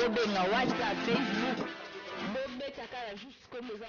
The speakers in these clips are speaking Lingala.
bobenga WhatsApp, Facebook, bobeta kala juste comme ça.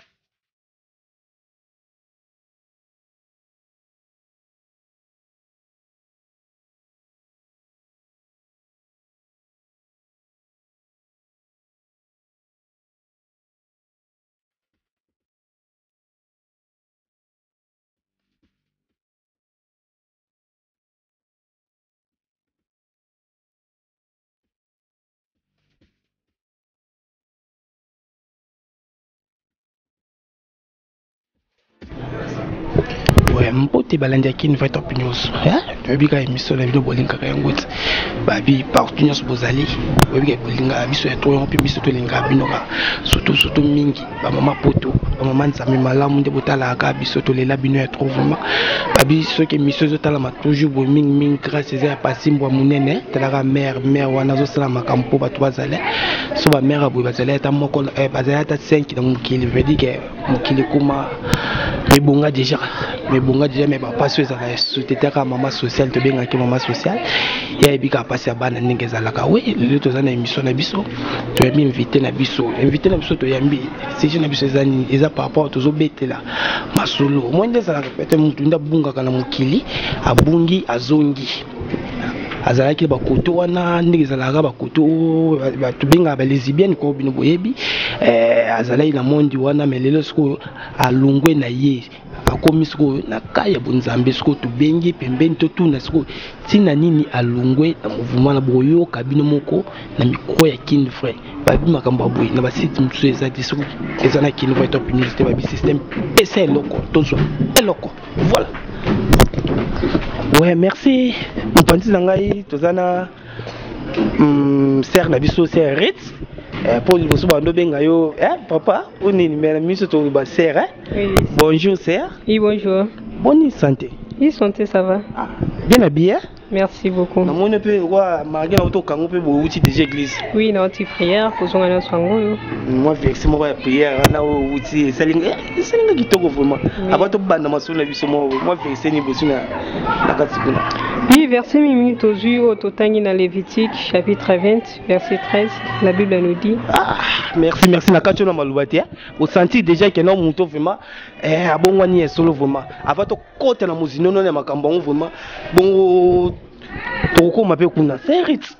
Mpote balandi qui ne va top news hein bika émission la vidéo bolinga ka yangote babi partout news bozali bika bolinga biso ya to puis biso to linga binoka surtout mingi ba mama poto ba mama nzami malamu nde botala ka biso to lela bino ya trop vraiment babi ce que mission zo tala ma toujours bo mingi grâce à pasimbo munene tala mère wana zo sala makampo ba to bazale so ba mère abo bazale ta moko bazale ta 5 dans mokili veut dire que mokili kuma mais bonga déjà mais pas sur la société ka maman sociale to benga ki maman sociale ya ebika passer à bana ndenge zalaka oui le to zana émission na biso to yambi invité na biso to yambi c'est je na biso zani eza par rapport to zo betela masolo mo ndeza zalaka peut-être mutu nda bunga kana mukili abungi azongi azalaki bakoto wana ndenge ezalaka bakoto batubenga ba lesbienne ko bino boyebi azalaki na mondi wana melelo siko alungwe na ye akomi siko na kaya bunzambe siko tubengi pembeni to tuna siko tina nini alungwe na mouvement na boyo kabino moko na mikro ya Kin Frère babi makambo boy na ba site mtso ezati siko ezana Kin Frère top université babi système PC loko tozo eloko voilà. Ouais, merci. Mpanzi nangai tozana ser na biso ser Ritz. Pour le bosso bando benga yo papa, on est mais miso to ba ser Oui. Bonjour ser. Oui, bonjour. Bonne santé. Oui, santé, ça va. Ah, bien habillé. Merci beaucoup. Na mona pe wa marga auto kango pe bo uti déjà église. Oui, na petite prière pour son annonce sango. Moi vexe mo ya prière na uti salinga kitoko vraiment. Abato banda masolo biso moi vexe ni bosu na katikuna. Oui, verset Mimi Tozu au Totangi dans Lévitique, chapitre 20, verset 13, la Bible nous dit. Ah, merci na kacho na malubati. Au senti déjà que non muto vraiment abongwani solo vraiment. Abato kote na muzino no na makambo vraiment. Bongo toko mape kuna serit.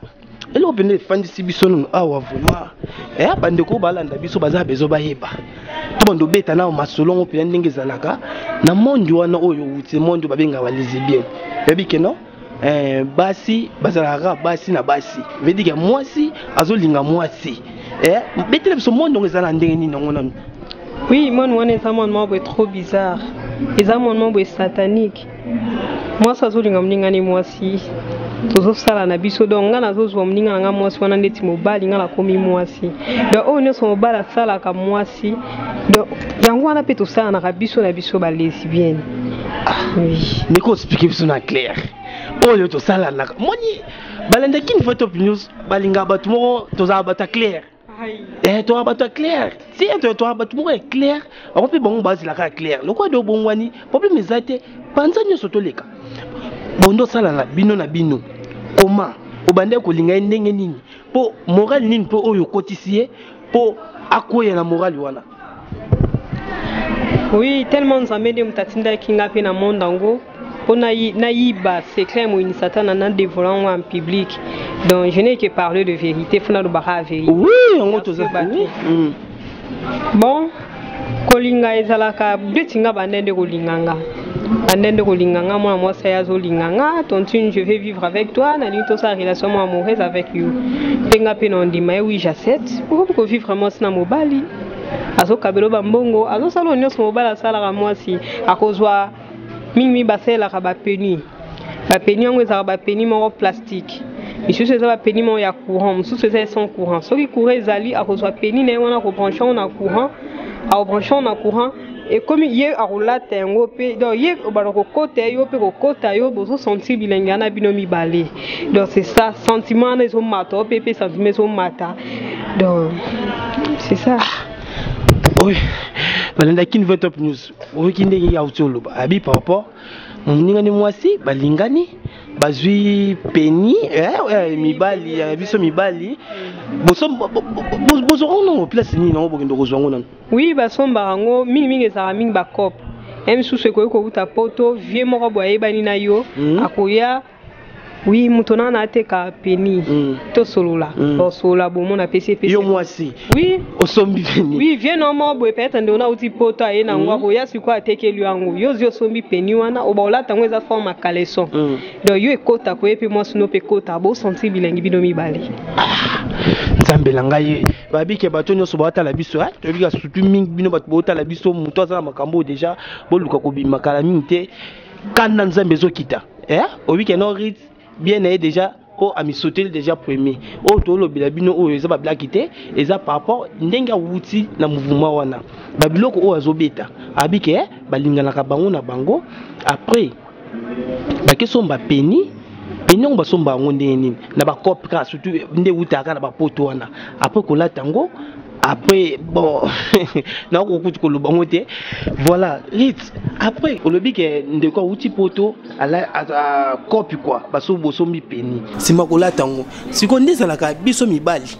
Elo bende fandi sibiso no awa vraiment. Bandeko balanda biso baza bezo bayeba. To bando beta na masolongo pe ndenge zalaka na mondi wana oyo uti mondi babenga walizi bien. Yebi que non basi bazalaka basi na basi veut dire que mwasi azolinga mwasi betele biso mondo ngezala ndenge nini ngona. Oui, mon one est un moment trop bizarre. Et un moment satanique. Moi ça zolinga mninga ni mwasi. Tozo sala na biso donc ngana zozo mninga nga mwasi wana ndeti mobali ngala komi mwasi. Donc on ne so mobala sala ka mwasi. Donc yango wana pe to sala na biso ba lesbienne. Oui. Niko expliquer biso na clair. Oyo to sala na moni balanda Kin Frère top news balinga batu mo to za bata clair. To abata clair. Si to abatu mo clair, on peut bon base la clair. Le quoi de bongwani, problème ezate panza nyoso to leka. Bondo sala na bino na bino. Comment obande ko linga ndenge nini? Po moral nini po oyo kotisie po akoya na moral wana. Oui, tellement zamede mutatinda kinga pe na mondango. On a naïba, c'est clair, moi, une satan en a dévoilant en public. Donc, je n'ai que parler de vérité, il faut nous barrer vérité. Oui, on va tout ça. Bon, kolinga ezalaka, betinga bandende kolinganga. Bandende kolinganga, moi, ça yazo linganga. Tontine, je vais vivre avec toi. Nani to sa relation amoureuse avec you. Benga pe non di mais oui, j'accepte. Pourquoi vivre vraiment na mobali? Azo kabelo bambongo, azo salo nyos mobala sala moi si akozwa Mimi basela ka ba peni. Ba peni ngo za ba peni mo plastique. Monsieur c'est ba peni mo ya courant, monsieur c'est sans courant. So ki courant ezali a kozwa peni na wana ko brancher on a courant, a brancher on a courant et comme hier a roulate ngo pe donc hier o ba ko côté yo pe ko kota yo bozo sentir bilenga na binomi balé. Donc c'est ça sentiment na zo mata, pe sentiment zo mata. Donc c'est ça. Oui. Balanda Kin Frère top news. Oui kinde ya utolo abi par rapport mninga ni mwasi balingani bazui peni mibali ya biso mibali Bozo place ni na bokendo kozwango nan. Oui, basomba rango mingi ezaka mingi ba cop. Même sous ce que ko uta poto vie moko boye bani na yo akoya. Oui, mutona na teka peni to solola. To solola bomo na PC. Yo mwasi. Oui, osombi peni. Oui, viens normalement boye peut-être ndona uti poto e na ngwa ko ya siko ateke lui ango. Yo sombi peni wana obaola tango eza forme caleçon. Donc yo ekota ko epe moi sino pe kota bo sentir bilengi bino mibale. Nzambela ngai babike bato nyonso bata la biso to bika surtout mingi bino bato bota la biso muto za makambo déjà boluka ko bima kala mingi te kana nzambe zokita obike no rit bien déjà o ami sauter déjà premier o to lo bilabino o eza ba black te eza par rapport ndenga wuti na mouvement wana babiloko o azobeta abike balingana ka bango na bango après bakesomba peni on va somba nini na ba copra surtout nde utaka na ba poto wana après ko la tango après bon na ko kuti ko lobango te voilà rit après o lobi ke ndeko uti poto ala copie quoi baso bosombi peni sima ko la tango siko ndeza la ka biso mibali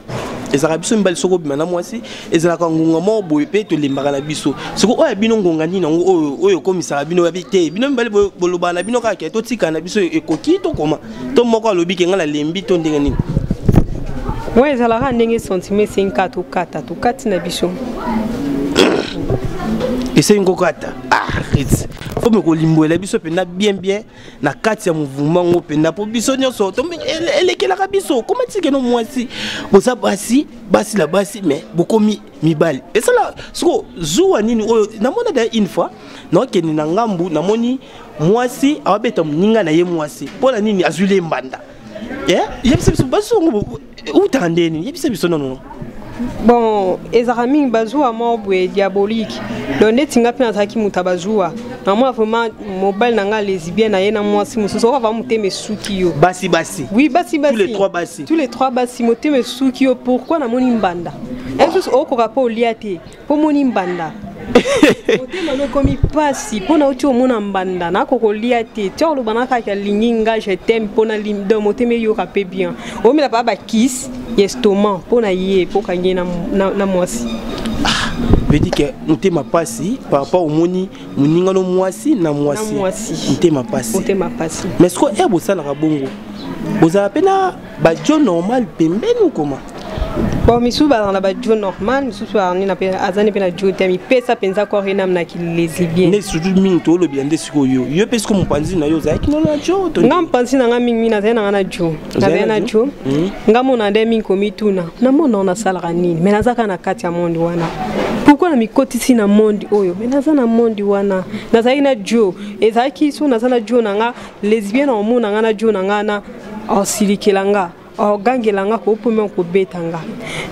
ezaka biso mibali soko bimana mwasi ezalaka ngonga mo boye pe to lembaka na biso siko oya bino ngonga nini nango oyo komisaka bino ya bite bino mibali boloba na bino kaka to tika na biso ekoki to koma to moko alobi ke ngala lembi to ndenge nini ouais ezalaka ndenge sentiment 5 to 4 to 4 na biso ese ngokata rit faut me ko limboela biso penda bien na kati ya mouvement ngo penda po biso nyonso to elekela ka biso comment tike no mwasi boza basi la basi mais bokomi mibali et ça là siko zuwa nini oyo namona da une fois non ke ni na ngambu namoni mwasi awabeta mninga na ye mwasi pola nini azule mbanda yebisa biso baso ngo utandeni yebisa biso non bon ezaka mingi bazwa mobwe diabolique donc netinga pe nazaki mutabazwa na moi vraiment mobile nanga lesbienne na ye na mwasi mususu va muteme suki yo basi oui basi tous les trois basi muteme suki yo pourquoi na moni mbanda est-ce que oko rapport liate po moni mbanda mutema no komi pasi pona uti omona mbanda na koko liate to lo banaka ka linginga je t'aime pona lim do muteme yo ka pe bien o mi la ba kiss estomac pona ye po kange na mwasi veut dire que mutema pasi par rapport au moni muninga no mwasi na mwasi mutema pasi mais ce que bosa na bongo boza pena ba jo normal pembeni ou comment bon misu ba dans la ba jo normal misu ba ni na pe azani pena jo temi pesa penza ko rena na ki lesbienne ne surtout mingi to lo biande siko yo parce que mon panzi na yo za ki no na jo to ngam panzi na ngami na zena na jo na jo ngamo na de mingi komituna na mona na salaka nini mais nazaka na kati ya monde wana pourquoi na mikotisi na monde oyo mais naza na monde wana nazaki na jo ezaki so naza na jo nanga lesbienne omona nga na jo nanga na osilikelanga ogangelanga ko pome ko betanga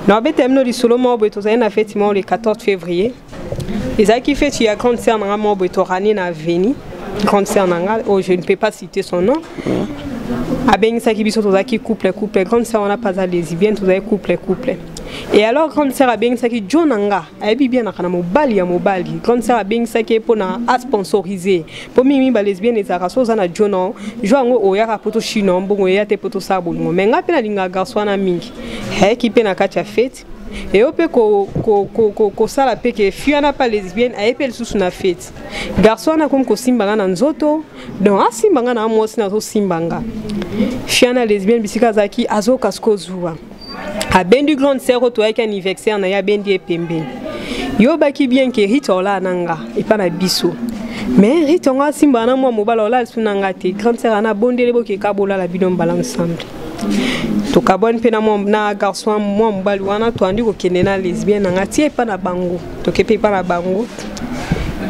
na beta mno di solo mo beto za na fête le 14 février ezaki fête ya grande sœur nanga mo beto rani na veni grande sœur nanga je ne peux pas citer son nom abengisaki biso tozaki couple grande sœur on a pas à lesbienne tozaki couple et alors grande sœur abengisaki jonanga ayebi bien na kana mobali ya mobali grande sœur abengisaki pona a sponsoriser po mimi ba lesbienne ezaka so za na jono joango oyaka poto chino mbongo ya te poto sabulungo menga pe na linga garçon na mingi ki pe na kati ya fête et ope ko sala pe ke fiana pa lesbienne ayepel susu na fête garçon na comme ko simbanga na nzoto donc asimbanga na mwasi na so simbanga fiana lesbienne bisika zaki azo kasko zuwa a bendu grande sœur to ayaki anniversaire na ya bendi epembeni yo baki bien ke ritola nanga epana biso mais ritonga simba na mwa mobala ola sunanga te grande sœur na bondele boke kabola la bidon bala ensemble to kabon pe na garçon mwa mobali wana to andi ko kende na lesbienne nanga tie pa na bango to kepe pa na bango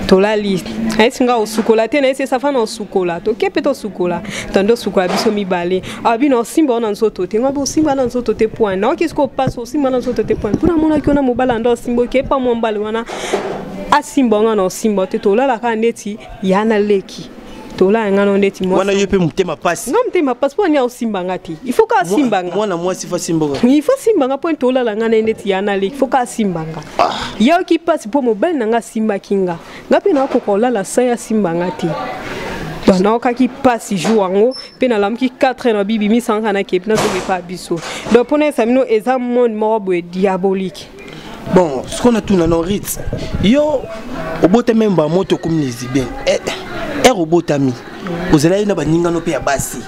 to la li esinga osukola te na ese safa na osukola to kepe to sukola tando sukola biso mibale abino simba na nzoto te ngabo simba na nzoto te point na okisko paso simba na nzoto te point puna mona kiona mobala ndo simbo kepa mo mbali wana asimba ngana simba te to la ka neti yana leki tola ngano ndeti moi wana yepe mutema pasi ngam mutema pasi po nya osimba ngati il faut ka simba nga mwana mwasi fa simboga il faut simba nga point tola la ngana ndeti yana leki il faut ka simba nga ya ki pasi po mobile nanga simba kinga ngapi na ko kola la saya simba ngati donc na qui passe jour ango pe na lam ki 4 na bibi mi sanga na ke na to pas biso donc pour ça mino eza monde morobo diabolique. Bon, ce qu'on a tout dans nos rites, yo, au bout de même, moto comme les bien, au bout de mi, vous allez na baninga no pe ya basi.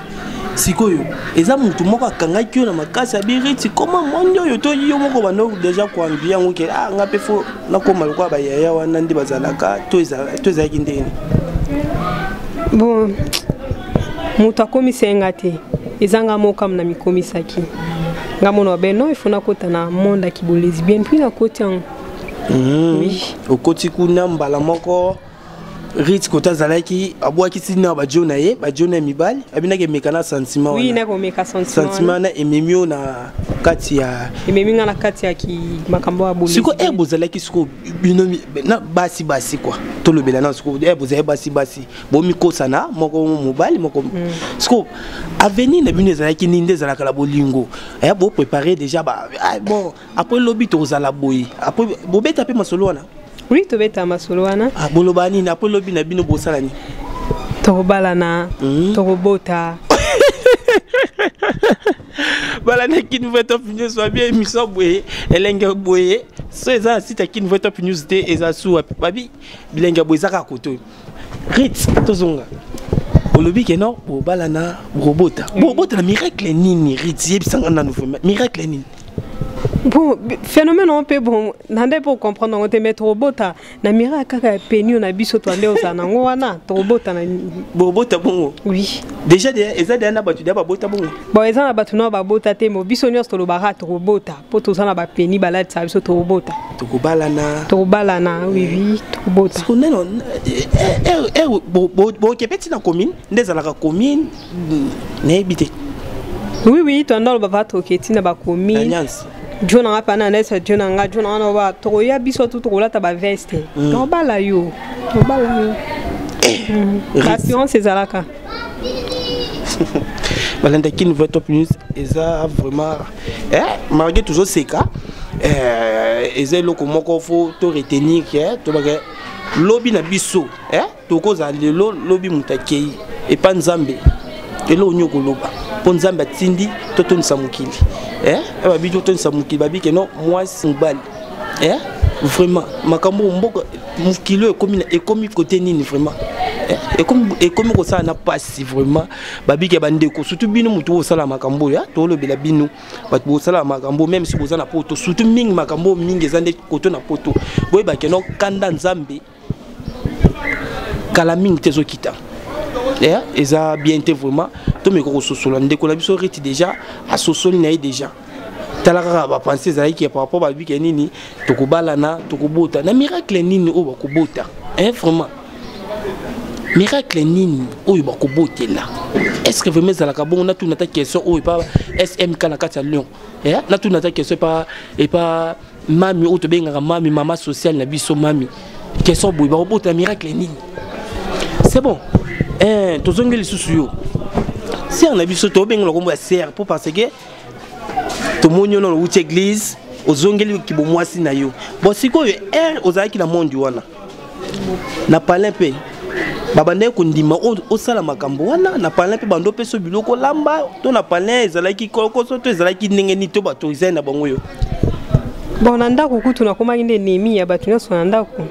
Sikoyo, eza mutu moko akanga kyo na makasi ya biriti, comment mondo yo to yo moko bano déjà kwa mbia ngoke nga pe fo na koma lokwa ba yaya wana ndi bazalaka to eza kindeni. Bon, mutu akomisa engate, ezanga moka na mikomisaki. Ngamono beno ifuna kota na monde ki bo lesbienne puis na kota oui au koti kuna mbala moko Rit kota zalaki abwaki sina ba jona ye ba jona mibali abina ke mekana sentiment oui na ko meka sentiment na ememio na kati ya ememinga na kati ya ki makambo ya boli siko bozalaki siko binomi na basi kwa to lobela na siko bozalaki basi bo mikosana moko mobali moko siko avenir na bino zalaki ninde zalaka la bolingo bo préparer déjà ba bon après lobi to zala boyi après bo beta pe masolo wana. Oui, tu beta masoloana. Ah, bolobani na polo bina bino bosalani. Tobalana, torobota. Balana qui nous veut top news soit bien émission boye, elenga boye. So eza site qui nous veut top news de ezasu babi, bilenga boye zaka koto. Rit tozonga. Bolobi ke no, balana robota. Robota na miracle nini rit yebisanga na nous miracle nini. Bon, phénomène un peu bon, n'andé pour comprendre on te mettre robota na mira kaka peni on a biso to ande osana ngwana to robota na robota bongo. Oui. Déjà eza na batu da bota bongo. Bon eza na batu no ba bota te mo biso nyos to lo barat robota po to sana ba peni balade sa biso to robota. To balana oui to robota. Ko neno bo kepeti na commune ndeza la commune na habité. Oui to ndalo ba vato keti na ba commune. Jona ngapa na nesa jona nga jona na ba to ya biso tout ko lata ba veste to bala yo l'assurance ezalaka balanda qui nous veut top news eza vraiment malgré toujours ces cas eza loko moko fo to retenir to ba lobi na biso to ko za lelo lobi mutakei et pas nzambe elo nyoko loba po nzambe atindi to tonisa mukili ba bijo tonisa mukili ba bike no moi simbali vraiment makambo mboka mukili ekomi côté nini vraiment ekomi ko ça na passe vraiment ba bike bandeko surtout bino mutu o sala makambo ya to lobela bino ba bo sala makambo même si boza na poto surtout mingi makambo mingi zande koto na poto boy ba keno kanda nzambe kala mingi tezo kita eza bien été vraiment to me ko sosolo ndeko la biso reti déjà a sosoli na déjà talaka ba penser za ki par rapport ba bi kenini to ko balana to ko bota na miracle nini o ba ko bota vraiment miracle nini o ba ko botela est-ce que vraiment za la ka bon na tout na ta question o pas SMK na kati ya Lyon na tout na ta question pas et pas mami o to benga mami mama sociale na biso mami question boy ba ko bota miracle nini c'est bon tozongi lisusu yo si on a biso to benga lo kombo ya serre pour parce que to monyo no wuti église ozongeli ki bo mwasi na yo bon sikoyo ozaki na monde wana na palempe babande ko ndima o sala makambo wana na palempe bando peso biloko lamba to na palin ezalaki kokoso to ezalaki ndenge ni to bato izena bango yo bon na ndako kutu na koma inde nemi ya bato nyonso na ndako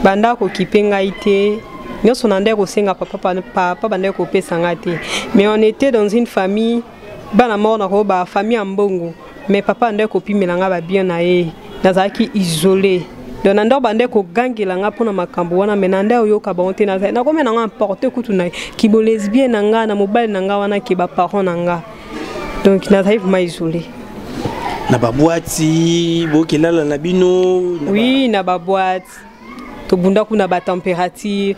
bandako kipenga ite nyonso na ndeko senga papa bande ko pesa ngate mais on était dans une famille bana mort na ko ba famille ambongo mais papa ndeko pimela nga ba bien na ye nazaki isolé donc na ndako bande ko gangela nga pona makambo wana mais na ndako yoka ba onte na ko mena nga porter kutu na ki bo lesbienne na nga na mobile na nga wana ki ba parents na nga donc nazaki ma isolé na ba boîte bokelala na bino oui na ba boîte to bunda kuna ba température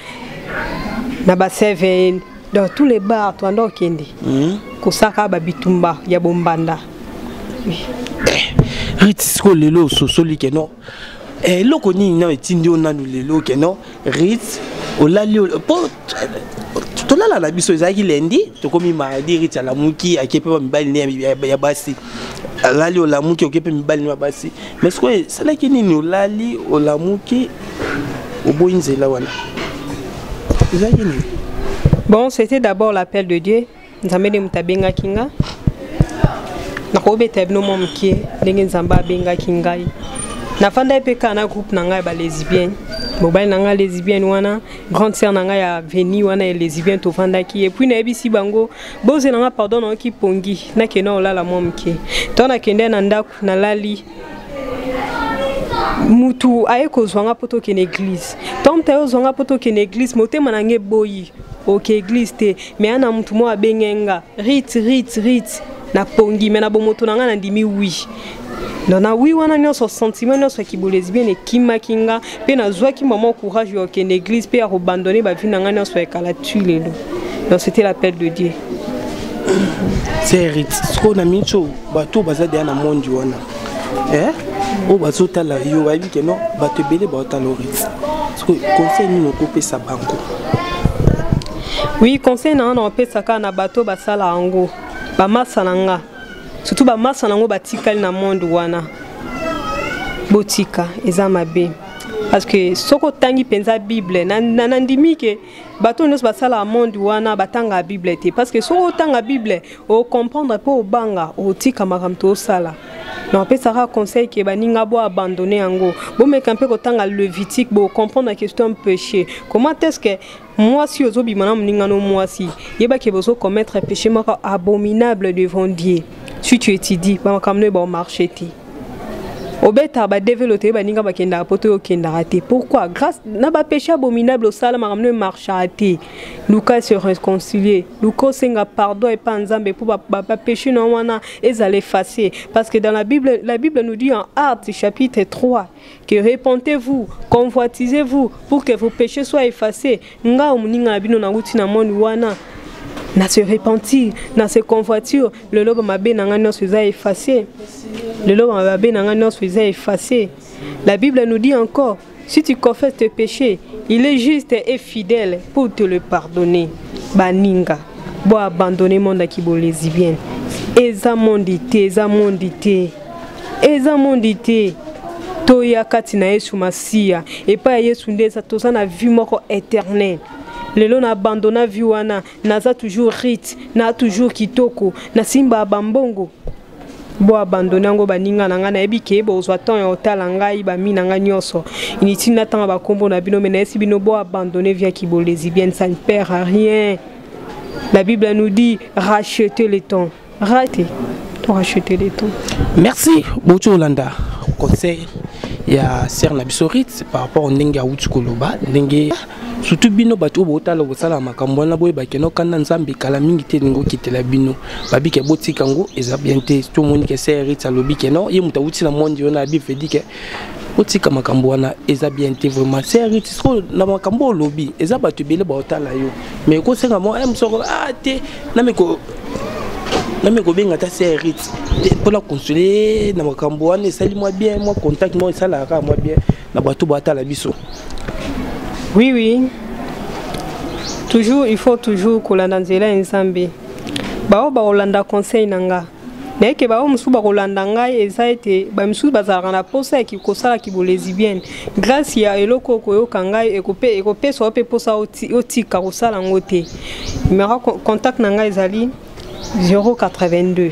na ba 7 dans tous les bars to ando kende kosaka ba bitumba ya bombanda ritsko lelo sosoli keno loko nini na etindi onanu lelo keno rit olali po tolala la biso ezaki lendi tokomi mardi rit ala muki akepe ba mibali ne ya basi alali olamuki okepe mibali ne basi mais sko salaki nini olali olamuki oboyinzela wana ezaki nini Bon, c'était d'abord l'appel de Dieu. Nzambe mutabenga kinga. Nakobe tabno momkie ndenge nzamba benga kingai. Nafanda epeka na groupe nanga ba lesbiennes. Mobile nanga lesbienne wana, grande sœur nanga ya veni wana ya lesbienne to fanda ki et puis na ebisi bango boze nanga pardon na ki pongi na kena olala momkie. Tona kende na ndaku na lali. Mutu aye kozwanga poto ke église. Tom tayo zonga poto ke église motema nange boyi. Ok église te mais ana mutu mo abengenga rit na pongi mais na bomoto nanga na ndimi oui. Nona oui wana nyonso sentiment nyonso ki bo lesbienne et kima kinga pe na zwa ki maman courage yo ke église pe a abandonner ba vie nanga nyonso e kala tu lelo. Donc c'était l'appel de Dieu. C'est rit. Sko na micho bato bazade na monde wana. O bazota la yo wabi ke no bato belé ba talorit. Sko conseil ni ko pesa banko. Oui, conseil na on pesa ka na bato basala ango. Ba masananga. Surtout ba masanango batikali na monde wana. Botika eza mabe. Parce que soko tangi penza Bible na ndimi ke bato nyos basala monde wana batanga Bible te parce que soko tanga Bible o comprendre po banga o tika makamto sala. Non, peut ça conseil que baninga bo abandonner ango. Bon mais quand peut kotanga Lévitique bo comprendre la question de péché. Comment est-ce que moi si ozobi manam ninga no moi si yeba ke bozo commettre péché maka abominable devant Dieu. Si tu étudies ba kamne ba marcher ti. Obeta ba développer ba ninga ba kenda poto yo kenda raté. Pourquoi? Grâce na ba péché abominable au sala ma kamne marche raté. Lucas se réconcilier. Lucas senga pardon et pas nzambe pour ba péché non wana ezale effacer parce que dans la Bible nous dit en Actes chapitre 3 que répentez-vous, convoitisez-vous pour que vos péchés soient effacés. Nga muninga bino na nguti na monde wana. Na se repentir, na se convoiture, le lobe mabe nanga nyonso eza effacé. Le lobe mabe nanga nyonso eza effacé. La Bible nous dit encore, si tu confesses tes péchés, il est juste et fidèle pour te le pardonner. Baninga, bo abandonner monde qui bo lesbienne. Eza mondité, eza mondité. Eza mondité. Toya katina Yesu Masia et pas Yesu ndeza toza na vie moko éternelle. Lelo na abandonna vie wana naza toujours rit, na toujours kitoko, na simba bambongo. Bo abandonner ngo baninga nanga na ebike bo zwa temps ya otala ngai ba mina nga nyoso. Initi na tanga ba kombo na bino mena esi bino bo abandonner via ki bo lesbienne, ça ne perd à rien. La Bible nous dit racheter les temps. Rater. Racheter les temps. Merci Bocho Olanda. Conseil ya sœur na bisorit par rapport au ndenge ya utukoloba ndenge surtout bino bato botala bosala makambo na boye bakeno kanda nzambe kala mingi te ngo kitela bino babike botika ngo eza bien te to moni ke sœur rit alobi ke non ye muta uti na monde yona bi fedi ke botika makambo wana eza bien te vraiment sœur rit so na makambo lobi eza bato bele botala yo mais ko senga mo msoko te na meko benga ta sœur rit pour la consoler na makambo wana sali moi bien moi contact moi sala ka moi bien na bato botala biso. Oui. Toujours, il faut toujours kolanda nzela nzambe. Bao ba olanda conseil nanga. Mais que bao musu ba kolanda ngai eza ete ba musu bazara na posa ki kosala ki bo lesbienne. Grâce ya eloko koyo kangai ekope so pe posa oti ka kosala ngote. Numéro contact nanga ezali 082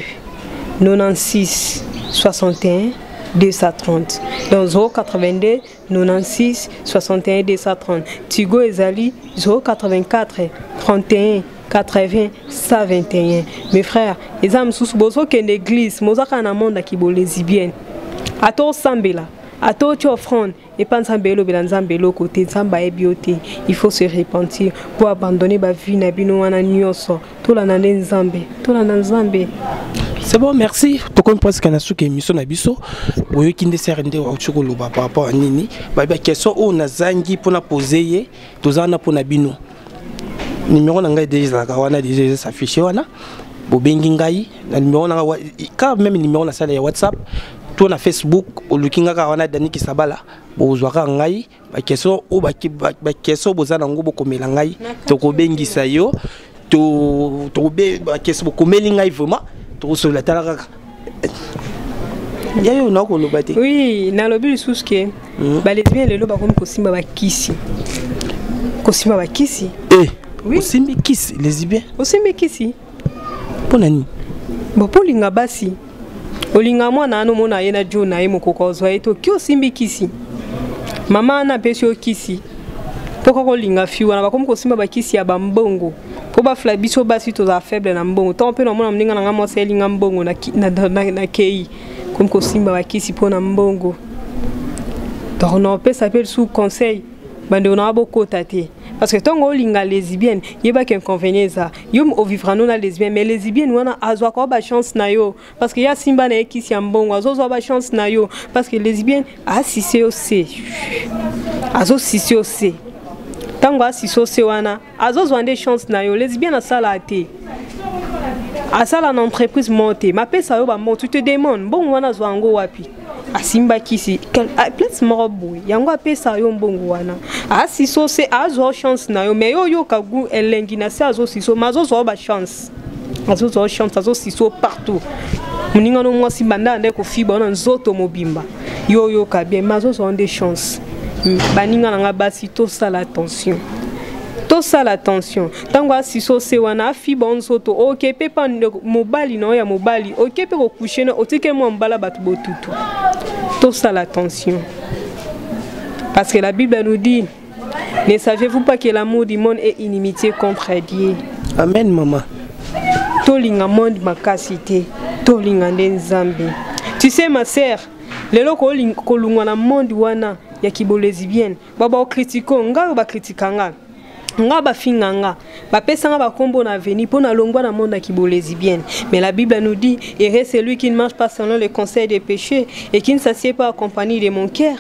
96 61 230. Donc 082 96 61 230. Tigo Ezali 084 31 80 121. Mes frères, les âmes sous bozo que l'église, mozaka na monde qui bo lesbienne. Ato sambela, ato tu offrande et pas sambelo belanzambelo côté samba et bioté. Il faut se repentir pour abandonner ba vie na bino wana nyoso. Tout la nzambe, tout la nzambe. C'est bon, merci. Tu comprends presque na suka émission na biso. Boyo kinde serende wa chukolo ba par rapport à nini. Ba question o na zangi pour na poser ye, tozana pour na bino. Numéro nanga déjà la wana déjà s'afficher wana. Bo bengi ngai na numéro nanga ka même numéro na sala ya WhatsApp. To na Facebook o lukinga ka wana dani kisabala. Bo zwaka ngai ba question o ba question bozana ngo bo komela ngai. To ko bengi sayo. To be ba question bo komeli ngai vraiment. Oui, na lobi sous que ba lesbienne lelo ba comme kosimba ba kisi. Kosimba ba kisi. Oui. Osimbi kisi lesbien. Osimbi kisi. Ponani. Bon pour linga basi. Olinga mwana ano mona yena jo na yemo kokozwa eto ki osimbi kisi. Mama na pesi o kisi. Poko ko linga fiwa na bakomi kosimba ba kisi ya bambongo. Po ba fla biso basi to za faible na mbongo. Tant pe no mona mninga na ngamo se linga mbongo na kei. Comme kosimba ba kisi po na mbongo. Donc on peut s'appeler sous conseil. Bande on a beaucoup taté. Parce que tant qu'on linga lesbienne, il y a pas qu'inconvénient ça. Yom au vivre nous la lesbienne, mais lesbienne on a azwa quoi ba chance na yo. Parce que y a simba na qui si ambongo, azo ba chance na yo. Parce que lesbienne a si c'est aussi. Azo si c'est aussi. Tant qu'on a si c'est aussi wana, azo zwande chance na yo. Lesbienne a ça la té. A ça la entreprise montée. Ma paix ça yo ba monte, tu te demandes bon wana zwango wapi. Asimba kisi place morobo yango apesa yo mbongo wana asiso se azo chance na yo mais yo kagu elengi na se azo siso mazo zo ba chance azo siso partout muninga no mwasi banda ande ko fiba na nzoto mobimba yo ka bien mazo zo des chances baninga nga basi to sala attention. Tout ça l'attention. Tango asiso se wana fiba nzoto OK pepa mobali no ya mobali OK pe ko coucher no otike mo mbala batu botutu. Tout ça l'attention. Parce que la Bible nous dit, ne savez-vous pas que l'amour du monde est inimitié contre Dieu? Amen maman. Tolinga monde makasité, tolinga nzambe. Tu sais ma sœur, les loko kolungwa na monde wana ya kibolesibienne. Baba o critiquo nga ba criticanga. Nga ba finganga ba pesanga ba kombo na veni pour na longwa na monde qui lesbienne. Mais la Bible nous dit heureux celui qui ne marche pas selon les conseils des péchés et qui ne s'assied pas en compagnie de mon cœur.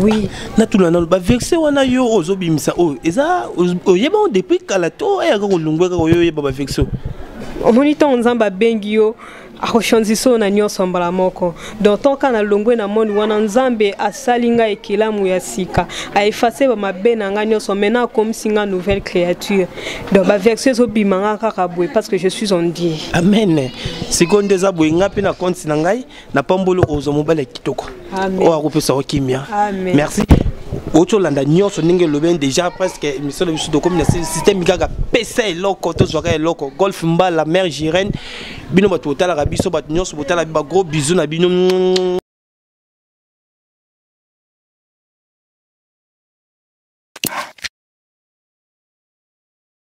Oui. Na tout le ba verset wana yo ozobimisa o eza oyeba depuis kalato e ko longwa ko yo ba verset. On monitor nzamba bengi yo akoshanziso na nyonso mbala moko. Donc tant kana longwe na monde wana nzambe asalinga ekelamu ya sika a effacer ba mabe na nga nyonso mena comme singa nouvelle créature. Donc ba verset zo bimanga kaka boy parce que je suis en Dieu. Amen. Seconde za boy ngapi na compte na ngai na pambolo ozo mobile kitoko. Amen. O akopesa okimia. Amen. Merci. Ocho landa nyonso ninge loben déjà presque émission de biso comme le système gaga PC loko to zoka loko golf mbala mère Girene bino bato tala biso bato nyonso botala ba gros bisous na bino.